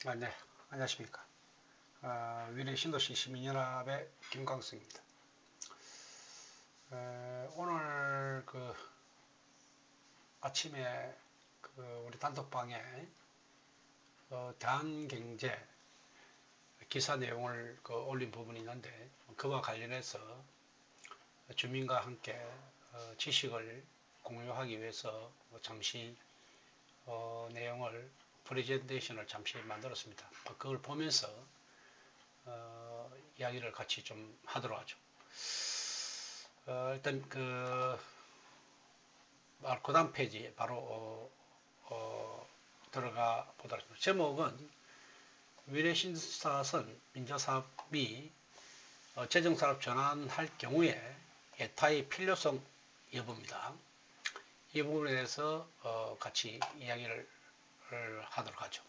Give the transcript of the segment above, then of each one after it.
네, 안녕하십니까. 위례 신도시 시민연합의 김광수입니다. 오늘 아침에 우리 단톡방에 대한경제 기사 내용을 올린 부분이 있는데 그와 관련해서 주민과 함께 지식을 공유하기 위해서 잠시 내용을 프레젠테이션을 잠시 만들었습니다. 그걸 보면서 이야기를 같이 좀 하도록 하죠. 일단 다음 페이지 바로 들어가 보도록 하겠습니다. 제목은 위례신사선 민자사업이 재정사업 전환할 경우에 예타의 필요성 여부입니다. 이 부분에 대해서 같이 이야기를 하도록 하죠.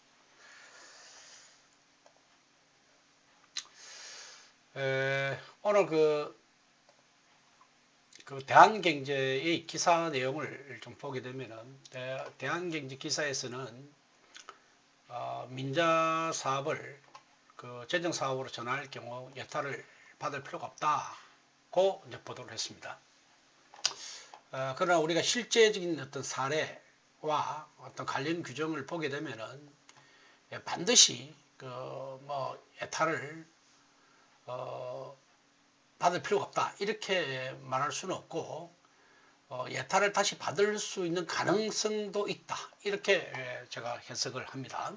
오늘 대한경제의 기사 내용을 좀 보게 되면은 대한경제 기사에서는 민자 사업을 재정 사업으로 전환할 경우 예타를 받을 필요가 없다고 이제 보도를 했습니다. 그러나 우리가 실제적인 어떤 사례와 어떤 관련 규정을 보게 되면은 반드시 예타를 받을 필요가 없다 이렇게 말할 수는 없고 예타를 다시 받을 수 있는 가능성도 있다 이렇게 제가 해석을 합니다.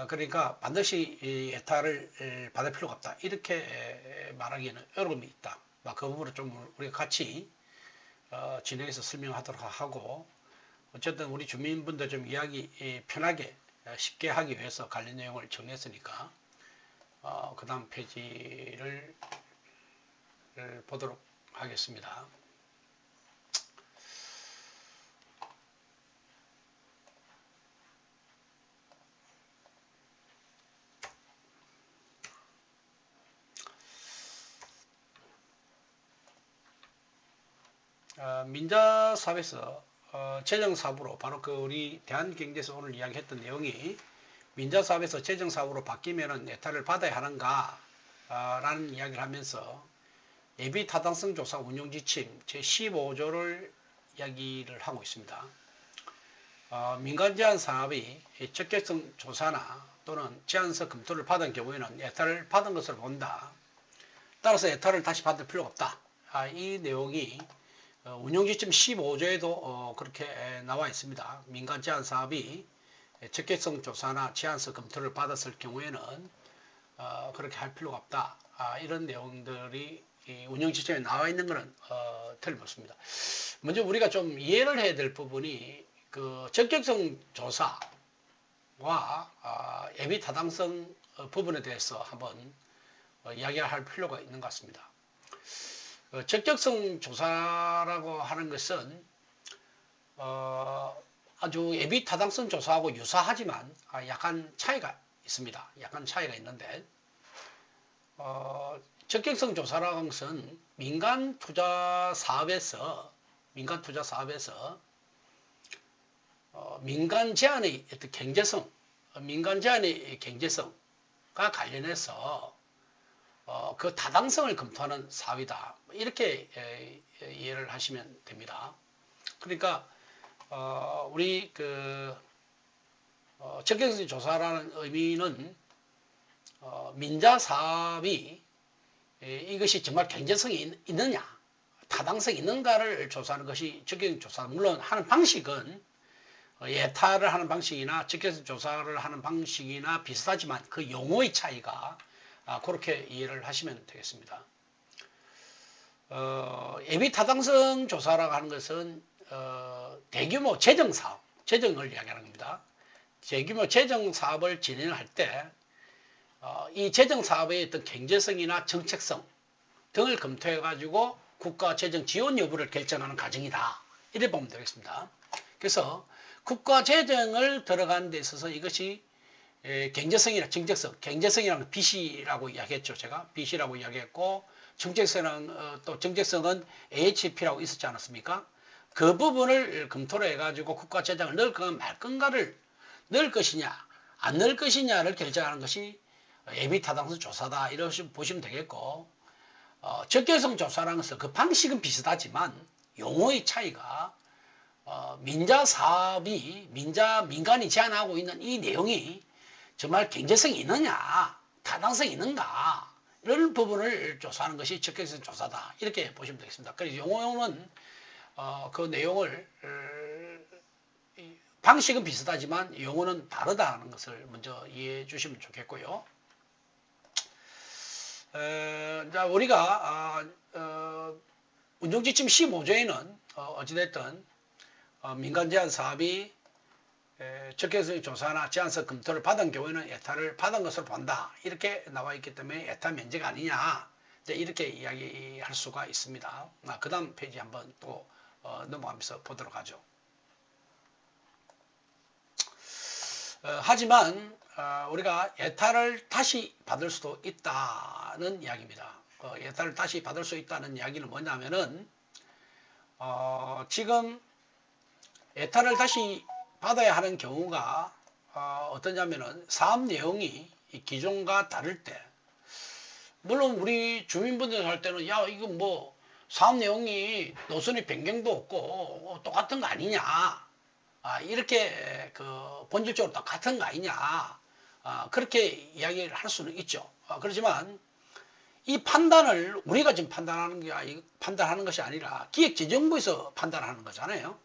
그러니까 반드시 예타를 받을 필요가 없다 이렇게 말하기에는 어려움이 있다. 그 부분을 좀 우리가 같이 진행해서 설명하도록 하고 어쨌든 우리 주민분들 좀 이야기 편하게 쉽게 하기 위해서 관련 내용을 정했으니까 그 다음 페이지를 보도록 하겠습니다. 민자사업에서 재정사업으로 바로 우리 대한경제에서 오늘 이야기했던 내용이 민자사업에서 재정사업으로 바뀌면 예타를 받아야 하는가 라는 이야기를 하면서 예비타당성 조사 운영지침 제15조를 이야기를 하고 있습니다. 민간 제한 사업이 적격성 조사나 또는 제안서 검토를 받은 경우에는 예타를 받은 것으로 본다. 따라서 예타를 다시 받을 필요가 없다. 이 내용이 운영지침 15조에도 그렇게 나와 있습니다. 민간 제한 사업이 적격성 조사나 제안서 검토를 받았을 경우에는 그렇게 할 필요가 없다. 이런 내용들이 운영지침에 나와 있는 것은 틀림없습니다. 먼저 우리가 좀 이해를 해야 될 부분이 적격성 조사와 예비타당성 부분에 대해서 한번 이야기할 필요가 있는 것 같습니다. 적격성 조사라고 하는 것은 아주 예비타당성 조사하고 유사하지만 약간 차이가 있습니다. 약간 차이가 있는데 적격성 조사라는 것은 민간 투자 사업에서 민간 제한의 어떤 경제성, 민간 제한의 경제성과 관련해서 그 타당성을 검토하는 사업이다. 이렇게 이해를 하시면 됩니다. 그러니까 우리 적격성 조사라는 의미는 민자 사업이 이것이 정말 경제성이 있느냐, 타당성이 있는가를 조사하는 것이 적격성 조사. 물론 하는 방식은 예타를 하는 방식이나 적격성 조사를 하는 방식이나 비슷하지만 그 용어의 차이가 그렇게 이해를 하시면 되겠습니다. 예비타당성 조사라고 하는 것은 대규모 재정사업, 재정을 이야기하는 겁니다. 대규모 재정사업을 진행할 때 이 재정사업의 어떤 경제성이나 정책성 등을 검토해가지고 국가 재정 지원 여부를 결정하는 과정이다. 이래 보면 되겠습니다. 그래서 국가 재정을 들어가는 데 있어서 이것이 경제성이나 정책성, 경제성이라는 BC라고 이야기했죠. 제가 BC라고 이야기했고 또 정책성은 AHP라고 있었지 않았습니까? 그 부분을 검토를 해가지고 국가 재정을 넣을 건가 말 건가를 넣을 것이냐 안 넣을 것이냐를 결정하는 것이 예비 타당성 조사다. 이렇게 보시면 되겠고, 적격성 조사라는 것은 그 방식은 비슷하지만 용어의 차이가 민자 사업이 민간이 제안하고 있는 이 내용이 정말 경제성이 있느냐, 타당성이 있는가 이런 부분을 조사하는 것이 적격성 조사다. 이렇게 보시면 되겠습니다. 그래서 용어는 그 내용을 방식은 비슷하지만 용어는 다르다는 것을 먼저 이해해 주시면 좋겠고요. 자, 우리가 운영지침 15조에는 어찌됐든 민간 제한 사업이 적격성 조사나 제안서 검토를 받은 경우에는 예타를 받은 것으로 본다. 이렇게 나와 있기 때문에 예타 면제가 아니냐. 이렇게 이야기할 수가 있습니다. 그 다음 페이지 한번 또 넘어가면서 보도록 하죠. 하지만 우리가 예타를 다시 받을 수도 있다는 이야기입니다. 예타를 다시 받을 수 있다는 이야기는 뭐냐면은 지금 예타를 다시 받아야 하는 경우가 어떠냐면은 사업 내용이 기존과 다를 때, 물론 우리 주민분들 할 때는 야 이거 뭐 사업 내용이 노선의 변경도 없고 똑같은 거 아니냐, 이렇게 그 본질적으로 똑같은 거 아니냐, 그렇게 이야기를 할 수는 있죠. 그렇지만 이 판단을 우리가 지금 판단하는 것이 아니라 기획재정부에서 판단하는 거잖아요.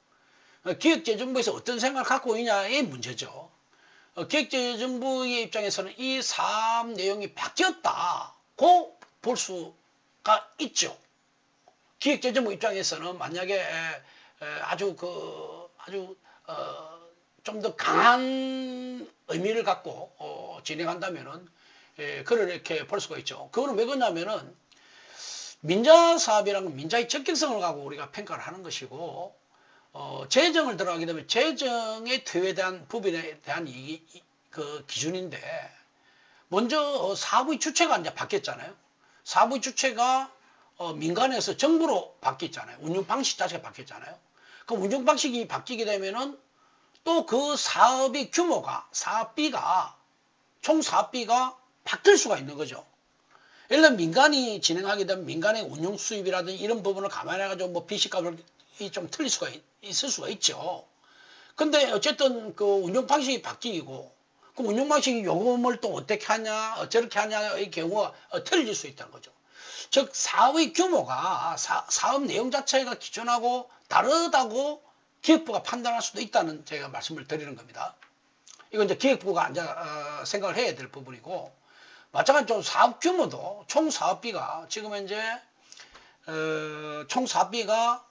기획재정부에서 어떤 생각을 갖고 있냐의 문제죠. 기획재정부의 입장에서는 이 사업 내용이 바뀌었다고 볼 수가 있죠. 기획재정부 입장에서는 만약에 아주 좀 더 강한 의미를 갖고 진행한다면은 그렇게 볼 수가 있죠. 그거는 왜 그러냐면은 민자 사업이라는 민자의 적격성을 갖고 우리가 평가를 하는 것이고, 재정을 들어가게 되면 재정의 투여에 대한 부분에 대한 그 기준인데, 먼저 사업의 주체가 이제 바뀌었잖아요. 사업의 주체가 민간에서 정부로 바뀌었잖아요. 운영 방식 자체가 바뀌었잖아요. 그 운영 방식이 바뀌게 되면은 또 그 사업의 규모가, 총 사업비가 바뀔 수가 있는 거죠. 예를 들면 민간이 진행하게 되면 민간의 운영 수입이라든지 이런 부분을 감안해가지고 뭐 비식값이 좀 틀릴 수가 있을 수가 있죠. 근데 어쨌든 그 운영 방식이 바뀌고, 그 운영 방식이 요금을 또 어떻게 하냐, 저렇게 하냐의 경우가 틀릴 수 있다는 거죠. 즉 사업의 규모가 사업 내용 자체가 기존하고 다르다고 기획부가 판단할 수도 있다는 제가 말씀을 드리는 겁니다. 이건 이제 기획부가 이제 생각을 해야 될 부분이고, 마찬가지로 사업 규모도 총 사업비가 지금 현재 총 사업비가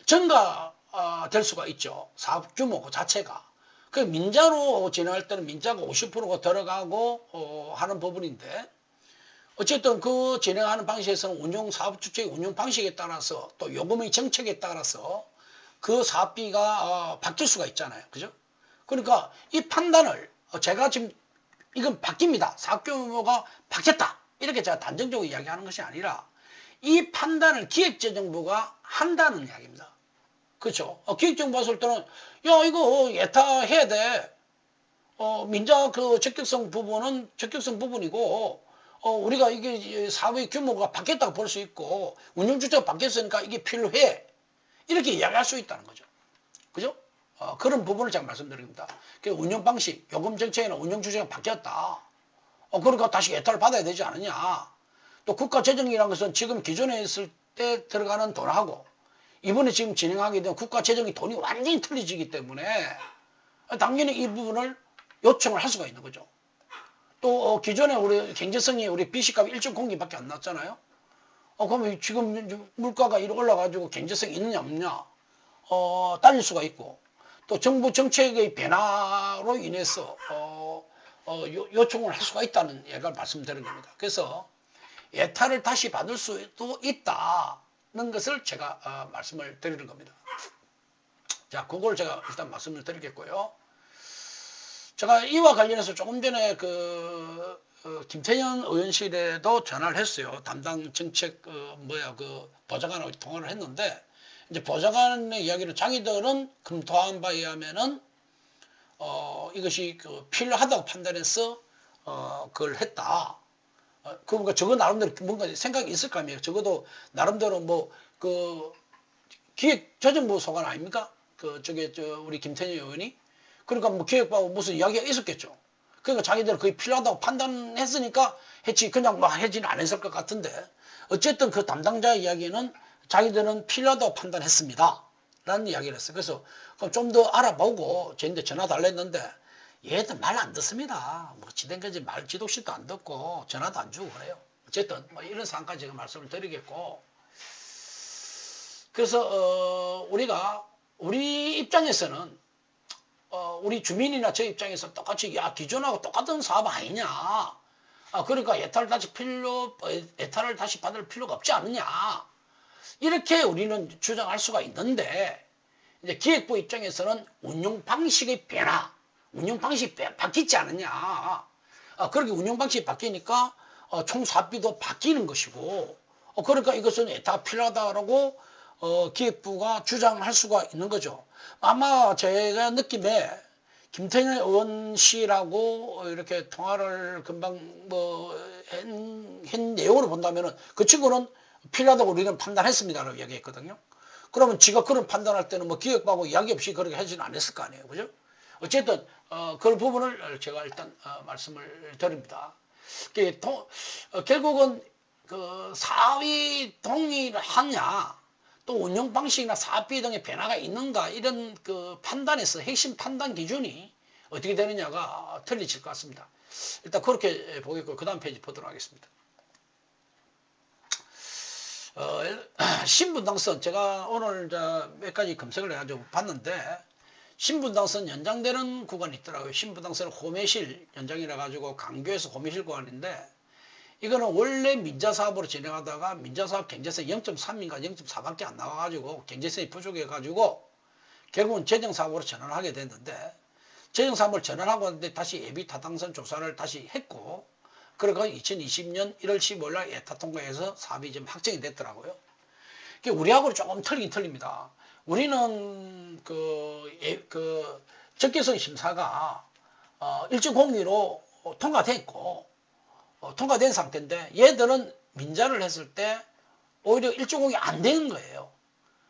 증가될 수가 있죠. 사업 규모 그 자체가. 그 민자로 진행할 때는 민자가 50%가 들어가고 하는 부분인데, 어쨌든 그 진행하는 방식에서는 운영 사업 주체의 운영 방식에 따라서 또 요금의 정책에 따라서 그 사업비가 바뀔 수가 있잖아요. 그죠? 그러니까 이 판단을 제가 지금 이건 바뀝니다. 사업 규모가 바뀌었다. 이렇게 제가 단정적으로 이야기하는 것이 아니라 이 판단을 기획재정부가 한다는 이야기입니다. 그렇죠? 기획재정부 봤을 때는 야 이거 예타해야 돼. 민자 그 적격성 부분은 적격성 부분이고, 우리가 이게 사업의 규모가 바뀌었다고 볼 수 있고 운영주체가 바뀌었으니까 이게 필요해. 이렇게 이야기할 수 있다는 거죠. 그죠? 그런 부분을 제가 말씀드립니다. 운영 방식, 요금 정책이나 운영 주제가 바뀌었다. 그러니까 다시 예타를 받아야 되지 않느냐. 또 국가 재정이라는 것은 지금 기존에 있을 때 들어가는 돈하고 이번에 지금 진행하게 된 국가 재정이 돈이 완전히 틀려지기 때문에 당연히 이 부분을 요청을 할 수가 있는 거죠. 또 기존에 우리 경제성이 우리 비식값이 1.0기밖에 안 났잖아요. 그러면 지금 물가가 이렇게 올라가지고 경제성이 있느냐 없느냐 따질 수가 있고, 또 정부 정책의 변화로 인해서 요청을 할 수가 있다는 얘기를 말씀드리는 겁니다. 그래서 예타를 다시 받을 수도 있다는 것을 제가 말씀을 드리는 겁니다. 자, 그걸 제가 일단 말씀을 드리겠고요. 제가 이와 관련해서 조금 전에 김태년 의원실에도 전화를 했어요. 담당 정책 보좌관하고 통화를 했는데, 이제 보좌관의 이야기를 자기들은 검토한 바에 의하면은 이것이 필요하다고 판단해서 그걸 했다. 그러니까 저거 나름대로 뭔가 생각이 있을 거 아니에요. 적어도 나름대로 기획조정부 소관 아닙니까? 우리 김태년 의원이. 그러니까 기획부하고 무슨 이야기가 있었겠죠. 그러니까 자기들은 그게 필요하다고 판단했으니까 했지, 그냥 하지는 안 했을 것 같은데, 어쨌든 그 담당자 이야기는 자기들은 필요하다고 판단했습니다. 라는 이야기를 했어요. 그래서 좀 더 알아보고 저희한테 전화 달랬는데 얘들 말 안 듣습니다. 지den까지 말 지독실도 안 듣고 전화도 안 주고 그래요. 어쨌든 이런 상황까지 제가 말씀을 드리겠고, 그래서 우리 입장에서는 우리 주민이나 저 입장에서 똑같이 기존하고 똑같은 사업 아니냐. 그러니까 예타를 다시 받을 필요가 없지 않느냐. 이렇게 우리는 주장할 수가 있는데, 이제 기획부 입장에서는 운영 방식의 변화, 운영 방식이 바뀌지 않느냐. 그렇게 운영 방식이 바뀌니까 총 사업비도 바뀌는 것이고, 그러니까 이것은 예타가 필요하다라고 기획부가 주장할 수가 있는 거죠. 아마 제가 느낌에 김태년 의원 씨라고 이렇게 통화를 금방 한 내용으로 본다면은 그 친구는 필요하다고 우리는 판단했습니다라고 이야기했거든요. 그러면 지가 그런 판단할 때는 기획부하고 이야기 없이 그렇게 하지는 않았을 거 아니에요. 그죠? 어쨌든 그런 부분을 제가 일단 말씀을 드립니다. 결국은 사업이 동일하냐, 또 운영 방식이나 사업비 등의 변화가 있는가, 이런 판단에서 핵심 판단 기준이 어떻게 되느냐가 틀려질 것 같습니다. 일단 그렇게 보겠고, 그 다음 페이지 보도록 하겠습니다. 신분당선, 제가 오늘 몇 가지 검색을 해가지고 봤는데, 신분당선 연장되는 구간이 있더라고요. 신분당선은 호매실 연장이라 가지고 강교에서 호매실 구간인데, 이거는 원래 민자사업으로 진행하다가 민자사업 경제성이 0.3인가 0.4밖에 안 나와가지고 경제성이 부족해가지고 결국은 재정사업으로 전환하게 됐는데, 재정사업을 전환하고 있는데 다시 예비타당선 조사를 다시 했고, 그러고 2020년 1월 15일 날 예타 통과해서 사업이 좀 확정이 됐더라고요. 우리하고는 조금 틀리긴 틀립니다. 우리는 적개성 심사가 일정 공리로 통과됐고, 통과된 상태인데, 얘들은 민자를 했을 때 오히려 일정공이 안 되는 거예요.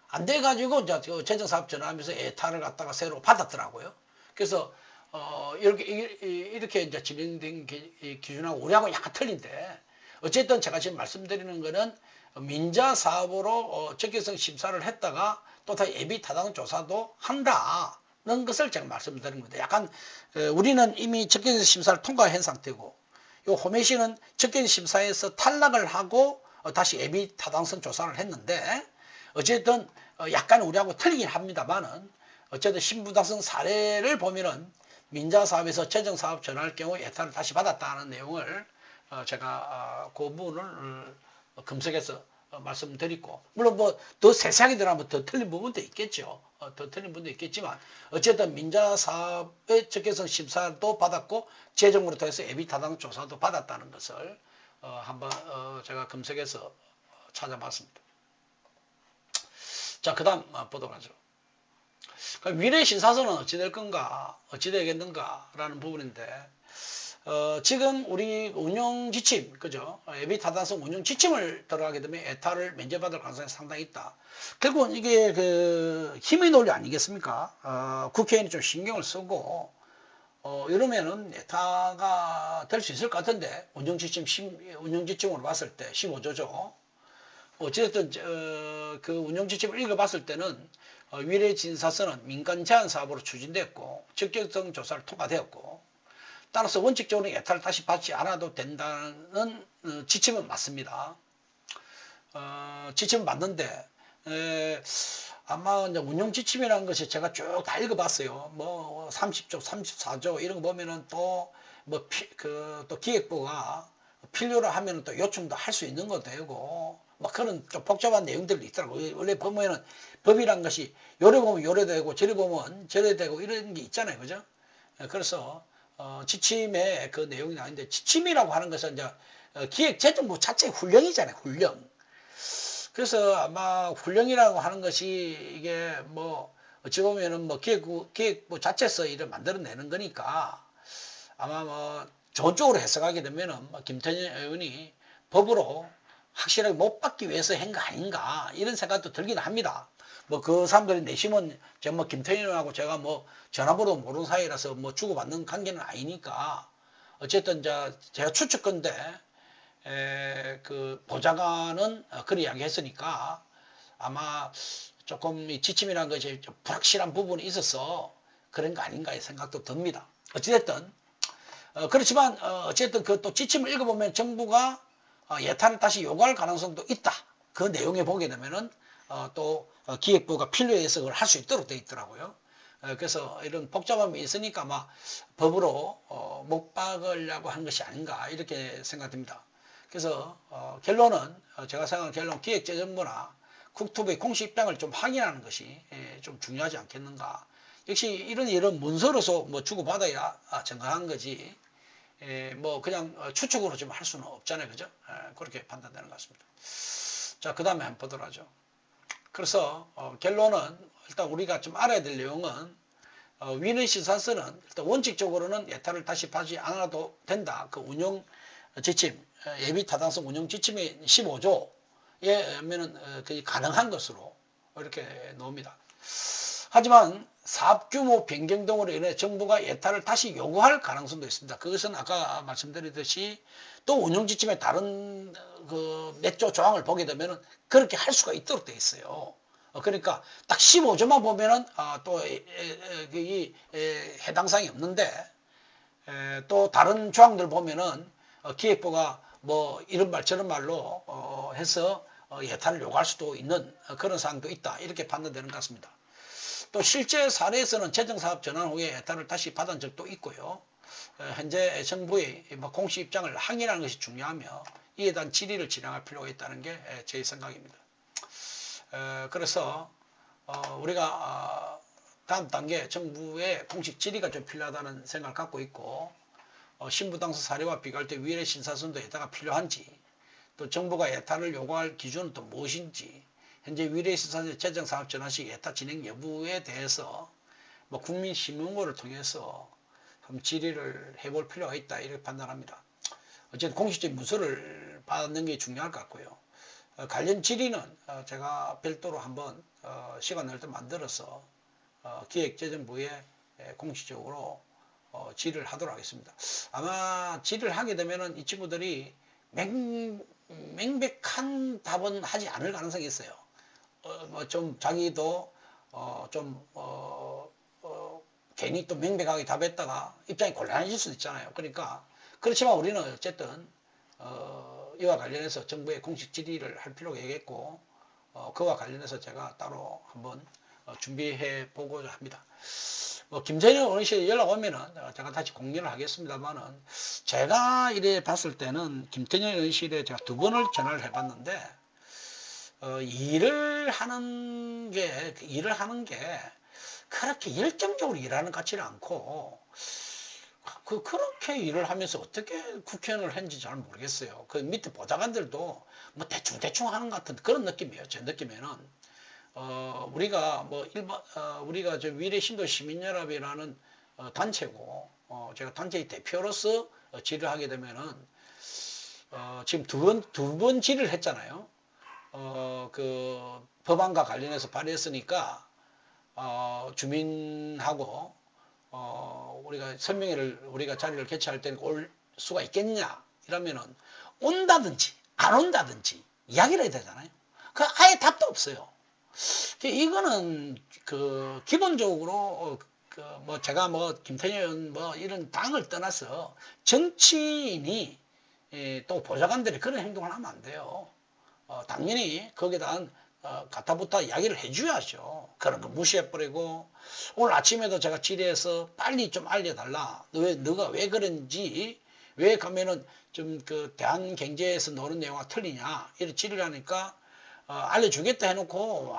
안 돼가지고 이제 재정사업 전환하면서 예타를 갖다가 새로 받았더라고요. 그래서 이렇게 이제 진행된 기준하고 우리하고 약간 틀린데, 어쨌든 제가 지금 말씀드리는 거는 민자 사업으로 적개성 심사를 했다가 또 다 예비 타당 조사도 한다는 것을 제가 말씀드리는 겁니다. 약간 우리는 이미 적개성 심사를 통과한 상태고, 요 호메시는 적개성 심사에서 탈락을 하고 다시 예비 타당성 조사를 했는데, 어쨌든 약간 우리하고 틀리긴 합니다만은, 어쨌든 신분당선 사례를 보면은 민자사업에서 재정사업 전환할 경우 예타를 다시 받았다는 내용을 제가 그 부분을 검색해서 말씀드리고, 물론 더 세세하게 들어가면 더 틀린 부분도 있겠죠. 더 틀린 부분도 있겠지만, 어쨌든 민자사업의 적개성 심사도 받았고 재정으로 통해서 예비타당 조사도 받았다는 것을 한번 제가 검색해서 찾아봤습니다. 자, 그 다음 보도록 하죠. 미래 신사선은 어찌 될 건가, 어찌 되겠는가라는 부분인데, 지금 우리 운영 지침, 그죠? 예비 타당성 운영 지침을 들어가게 되면 예타를 면제받을 가능성이 상당히 있다. 결국은 이게 힘의 논리 아니겠습니까? 국회의원이 좀 신경을 쓰고, 이러면은 예타가 될 수 있을 것 같은데, 운영 지침으로 봤을 때 15조죠. 어쨌든 그 운영 지침을 읽어봤을 때는 위례 진사선은 민간 제한 사업으로 추진됐고 적격성 조사를 통과되었고, 따라서 원칙적으로 예타를 다시 받지 않아도 된다는 지침은 맞습니다. 지침은 맞는데 아마 이제 운영 지침이라는 것이 제가 쭉 다 읽어봤어요. 30조, 34조 이런 거 보면은 또 또 기획부가 필요로 하면 또 요청도 할 수 있는 것도 되고, 그런 좀 복잡한 내용들이 있더라고요. 원래 보면은 법이란 것이 요래 보면 요래 되고 저래 보면 저래 되고 이런 게 있잖아요. 그죠? 그래서 지침에 그 내용이 나오는데, 지침이라고 하는 것은 이제 기획재정부 자체의 훈령이잖아요. 훈령. 그래서 아마 훈령이라고 하는 것이 이게 어찌 보면은 뭐 기획부 자체서 일을 만들어내는 거니까 아마 뭐 좋은 쪽으로 해석하게 되면은 뭐 김태년 의원이 법으로 확실하게 못 받기 위해서 한 거 아닌가 이런 생각도 들긴 합니다. 뭐 그 사람들이 내심은 제가 뭐 김태년하고 제가 뭐 전화번호 모르는 사이라서 뭐 주고받는 관계는 아니니까 어쨌든 이제 제가 추측건데 그 보좌관은 그런 이야기 했으니까 아마 조금 이 지침이라는 것이 좀 불확실한 부분이 있어서 그런 거 아닌가 생각도 듭니다. 어찌됐든 그렇지만 어쨌든 그 또 지침을 읽어보면 정부가 예탄을 다시 요구할 가능성도 있다. 그 내용에 보게 되면은 또 기획부가 필요해서 그걸 할 수 있도록 돼 있더라고요. 그래서 이런 복잡함이 있으니까 막 법으로 못 박으려고 하는 것이 아닌가 이렇게 생각됩니다. 그래서 결론은 제가 생각하는 결론 기획재정부나 국토부의 공식 입장을 좀 확인하는 것이 좀 중요하지 않겠는가. 역시 이런 문서로서 뭐 주고받아야 정확한 거지. 뭐 그냥 추측으로 좀 할 수는 없잖아요. 그죠? 그렇게 판단되는 것 같습니다. 자, 그 다음에 한번 보도록 하죠. 그래서 결론은 일단 우리가 좀 알아야 될 내용은 위헌 신사서는 일단 원칙적으로는 예타를 다시 받지 않아도 된다. 그 운영 지침, 예비 타당성 운영 지침의 15조에 하면은 그게 가능한 것으로 이렇게 나옵니다. 하지만 사업 규모 변경 등으로 인해 정부가 예타를 다시 요구할 가능성도 있습니다. 그것은 아까 말씀드렸듯이 또 운영 지침의 다른 그 몇 조 조항을 보게 되면은 그렇게 할 수가 있도록 돼 있어요. 그러니까 딱 15조만 보면은 또 이 해당 사항이 없는데 또 다른 조항들 보면은 기획부가 뭐 이런 말 저런 말로 해서 예타를 요구할 수도 있는 그런 사항도 있다. 이렇게 판단되는 것 같습니다. 또 실제 사례에서는 재정사업 전환 후에 예타를 다시 받은 적도 있고요. 현재 정부의 공식 입장을 확인하는 것이 중요하며 이에 대한 질의를 진행할 필요가 있다는 게 제 생각입니다. 그래서 우리가 다음 단계 정부의 공식 질의가 좀 필요하다는 생각을 갖고 있고 신부당사 사례와 비교할 때 위례 신사선도 예타가 필요한지 또 정부가 예타를 요구할 기준은 또 무엇인지 현재 위례신사선 재정사업 전환 시 예타 진행 여부에 대해서 뭐 국민신문고를 통해서 한번 질의를 해볼 필요가 있다 이렇게 판단합니다. 어쨌든 공식적인 문서를 받는 게 중요할 것 같고요. 관련 질의는 제가 별도로 한번 시간 날 때 만들어서 기획재정부에 공식적으로 질의를 하도록 하겠습니다. 아마 질의를 하게 되면은 이 친구들이 명백한 답은 하지 않을 가능성이 있어요. 뭐 좀 자기도 괜히 또 명백하게 답했다가 입장이 곤란해질 수도 있잖아요. 그러니까 그렇지만 우리는 어쨌든 이와 관련해서 정부의 공식 질의를 할 필요가 있겠고 그와 관련해서 제가 따로 한번 준비해 보고자 합니다. 뭐 김재년 의원실 연락 오면은 제가 다시 공개를 하겠습니다만은 제가 이래 봤을 때는 김태년 의원실에 제가 2번을 전화를 해봤는데 일을 하는 게 그렇게 열정적으로 일하는 것 같지는 않고 그렇게 일을 하면서 어떻게 국회의원을 했는지 잘 모르겠어요. 그 밑에 보좌관들도 뭐 대충 하는 것 같은 그런 느낌이에요. 제 느낌에는 우리가 뭐 우리가 저 위례신도 시민연합이라는 단체고 제가 단체의 대표로서 질의를 하게 되면은 지금 두 번 질의를 했잖아요. 그 법안과 관련해서 발의했으니까 주민하고 우리가 설명회를 우리가 자리를 개최할 때는 올 수가 있겠냐 이러면은 온다든지 안 온다든지 이야기를 해야 되잖아요. 그 아예 답도 없어요. 이거는 그 기본적으로 뭐 제가 뭐 김태년 뭐 이런 당을 떠나서 정치인이 또 보좌관들이 그런 행동을 하면 안 돼요. 당연히 거기에 대한 가타부타 이야기를 해줘야죠. 그런 거 무시해버리고 오늘 아침에도 제가 질의해서 빨리 좀 알려달라. 너가 왜 그런지 왜 가면은 좀 그 대한경제에서 노는 내용과 틀리냐 이런 질의를 하니까 알려주겠다 해놓고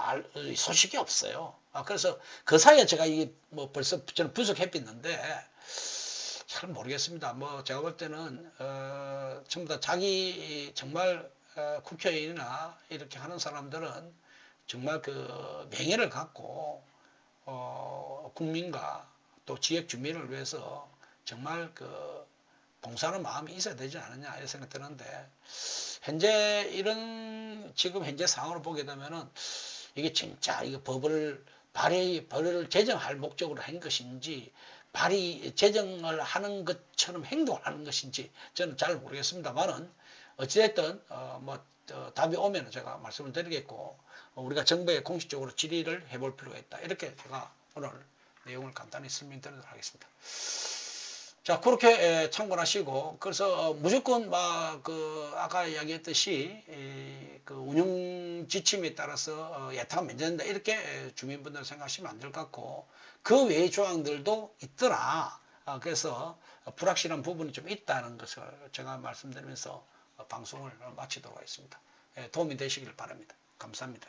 소식이 없어요. 그래서 그 사이에 제가 이게 뭐 벌써 저는 분석해봤는데 잘 모르겠습니다. 뭐 제가 볼 때는 전부 다 자기 정말 국회의원이나 이렇게 하는 사람들은 정말 그 명예를 갖고 국민과 또 지역 주민을 위해서 정말 그 봉사하는 마음이 있어야 되지 않느냐 이런 생각 드는데 현재 지금 현재 상황을 보게 되면은 이게 진짜 이거 법을 제정할 목적으로 한 것인지 제정을 하는 것처럼 행동하는 것인지 저는 잘 모르겠습니다만은 어찌됐든 답이 오면 제가 말씀을 드리겠고 우리가 정부에 공식적으로 질의를 해볼 필요가 있다 이렇게 제가 오늘 내용을 간단히 설명드리도록 하겠습니다. 자, 그렇게 참고하시고, 그래서 무조건 아까 이야기했듯이 그 운영 지침에 따라서 예타가 면제된다 이렇게 주민분들 생각하시면 안 될 것 같고, 그 외의 조항들도 있더라. 그래서 불확실한 부분이 좀 있다는 것을 제가 말씀드리면서 방송을 마치도록 하겠습니다. 도움이 되시길 바랍니다. 감사합니다.